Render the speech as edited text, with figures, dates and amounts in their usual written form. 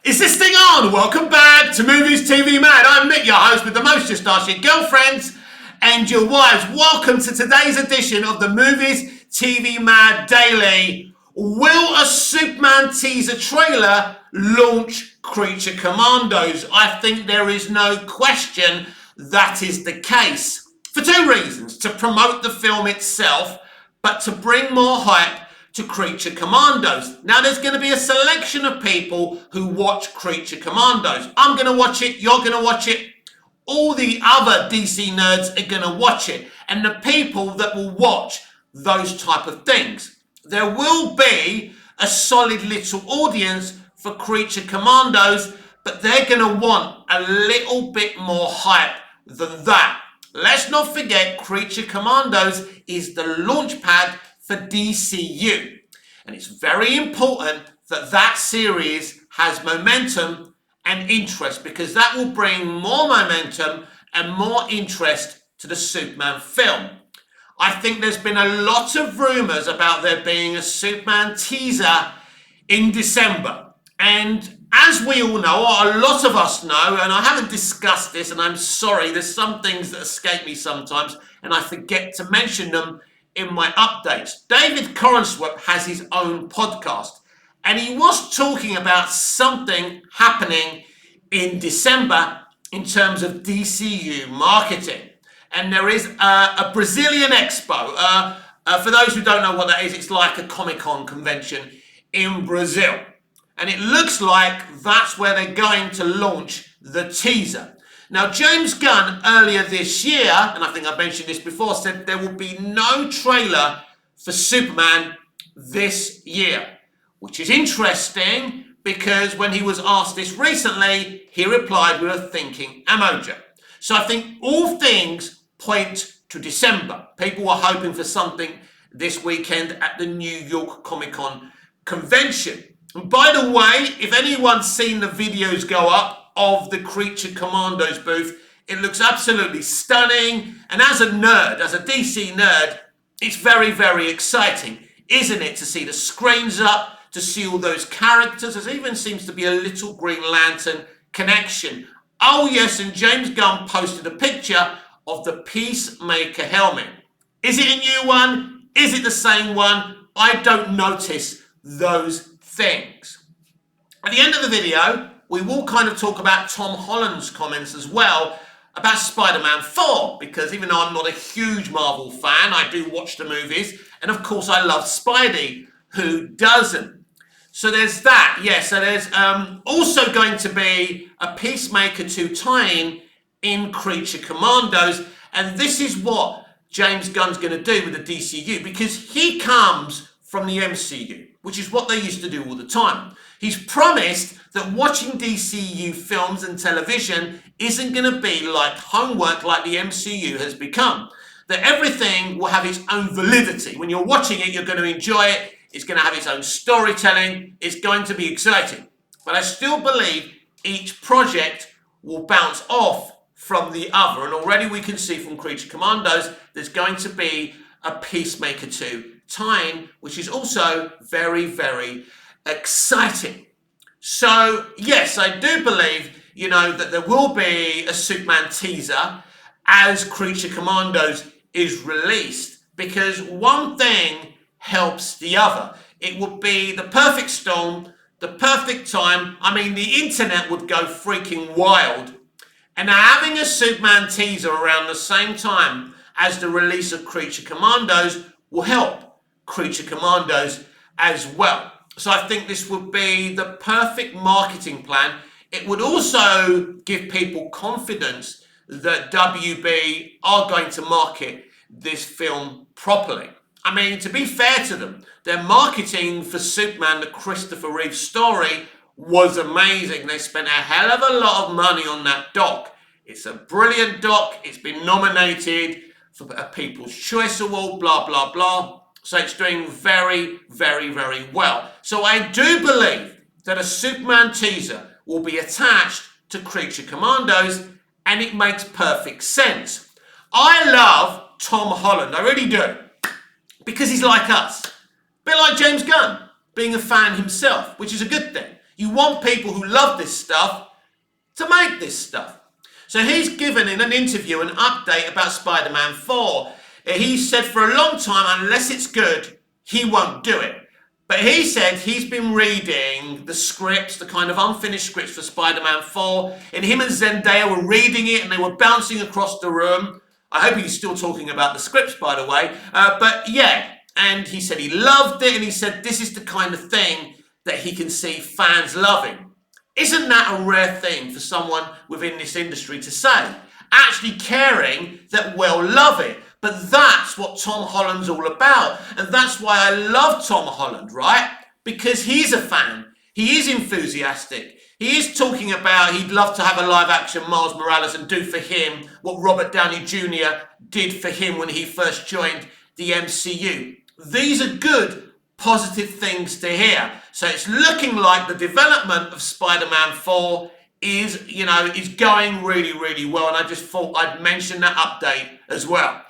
Is this thing on? Welcome back to Movies TV Mad. I'm Mick, your host with the most. Just ask your girlfriends and your wives. Welcome to today's edition of the Movies TV Mad Daily. Will a Superman teaser trailer launch Creature Commandos? I think there is no question that is the case. For two reasons: to promote the film itself, but to bring more hype to Creature Commandos. Now, there's going to be a selection of people who watch Creature Commandos. I'm going to watch it, you're going to watch it, all the other DC nerds are going to watch it, and the people that will watch those type of things. There will be a solid little audience for Creature Commandos, but they're going to want a little bit more hype than that. Let's not forget, Creature Commandos is the launch pad for DCU, and it's very important that that series has momentum and interest, because that will bring more momentum and more interest to the Superman film. I think there's been a lot of rumours about there being a Superman teaser in December, and as we all know, or a lot of us know, and I haven't discussed this, and I'm sorry, there's some things that escape me sometimes and I forget to mention them in my updates. David Corenswet has his own podcast, and he was talking about something happening in December in terms of DCU marketing. And there is a Brazilian expo. For those who don't know what that is, it's like a Comic-Con convention in Brazil. And it looks like that's where they're going to launch the teaser. Now, James Gunn earlier this year, and I think I mentioned this before, said there will be no trailer for Superman this year, which is interesting because when he was asked this recently, he replied with a thinking emoji. So I think all things point to December. People were hoping for something this weekend at the New York Comic-Con convention. And by the way, if anyone's seen the videos go up of the Creature Commandos booth, it looks absolutely stunning. And as a nerd, as a DC nerd, it's very, very exciting, isn't it? To see the screens up, to see all those characters. There even seems to be a little Green Lantern connection. Oh yes, and James Gunn posted a picture of the Peacemaker helmet. Is it a new one? Is it the same one? I don't notice those things. At the end of the video, we will kind of talk about Tom Holland's comments as well about Spider-Man 4, because even though I'm not a huge Marvel fan, I do watch the movies, and of course I love Spidey. Who doesn't? So there's that. Yeah, so there's also going to be a Peacemaker 2 tie-in in Creature Commandos, and this is what James Gunn's going to do with the DCU, because he comes from the MCU, which is what they used to do all the time. He's promised that watching DCU films and television isn't going to be like homework like the MCU has become. That everything will have its own validity. When you're watching it, you're going to enjoy it. It's going to have its own storytelling. It's going to be exciting. But I still believe each project will bounce off from the other. And already we can see from Creature Commandos, there's going to be a Peacemaker 2 tie-in, which is also very, very exciting. So yes, I do believe, that there will be a Superman teaser as Creature Commandos is released, because one thing helps the other. It would be the perfect storm, the perfect time. I mean, the internet would go freaking wild. And having a Superman teaser around the same time as the release of Creature Commandos will help Creature Commandos as well. So I think this would be the perfect marketing plan. It would also give people confidence that WB are going to market this film properly. I mean, to be fair to them, their marketing for Superman, the Christopher Reeve story, was amazing. They spent a hell of a lot of money on that doc. It's a brilliant doc. It's been nominated for a People's Choice Award, blah, blah, blah. So it's doing very, very, very well. So I do believe that a Superman teaser will be attached to Creature Commandos, and it makes perfect sense. I love Tom Holland, I really do, because he's like us. A bit like James Gunn, being a fan himself, which is a good thing. You want people who love this stuff to make this stuff. So he's given in an interview an update about Spider-Man 4. He said for a long time, unless it's good, he won't do it. But he said he's been reading the scripts, the kind of unfinished scripts for Spider-Man 4, and him and Zendaya were reading it and they were bouncing across the room. I hope he's still talking about the scripts, by the way. But yeah, and he said he loved it, and he said this is the kind of thing that he can see fans loving. Isn't that a rare thing for someone within this industry to say? Actually caring that we'll love it. But that's what Tom Holland's all about. And that's why I love Tom Holland, right? Because he's a fan. He is enthusiastic. He is talking about he'd love to have a live action Miles Morales and do for him what Robert Downey Jr. did for him when he first joined the MCU. These are good, positive things to hear. So it's looking like the development of Spider-Man 4 is going really, really well. And I just thought I'd mention that update as well.